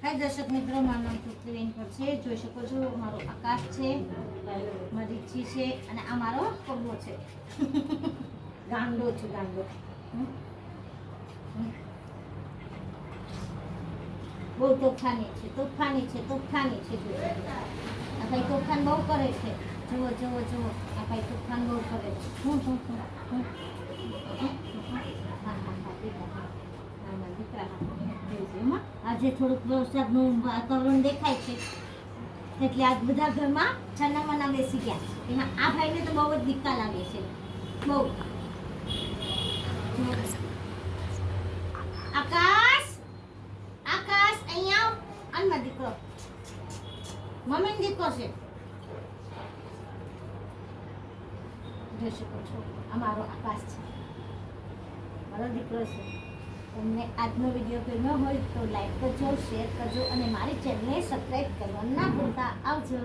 હાય દર્શક મિત્રો, મારું નામ પૃથ્વીબેન પર છે. જોઈ શકો છો મારો આકાશ છે, મારી ઈચ્છી છે અને આ મારો પગલો છે. ગાંડો છે, ગાંડો. બહુ તોફાની છે, તોફાની છે, તોફાની છે. આ ભાઈ તોફાન બહુ કરે છે. જુઓ જુઓ જુઓ, આ ભાઈ તોફાન બહુ કરે છે. આજે થોડુંક વરસાદનું વાતાવરણ દેખાય છે એટલે આજ બધા ઘરમાં છાનામાના બેસી ગયા. એમાં આ ભાઈને તો બહુ જ દીકા લાગે છે, બહુ. આકાશ, આકાશ અહીંયા આવ. અનમાં દીકરો, મમ્મીનો દીકરો છે. જોઈ શકો છો આ મારો આકાશ છે, મારો દીકરો છે. તમને આજનો વિડીયો ગમ્યો હોય તો લાઈક કરજો, શેર કરજો અને મારી ચેનલને સબસ્ક્રાઈબ કરવાનું ના ભૂલતા. આવજો.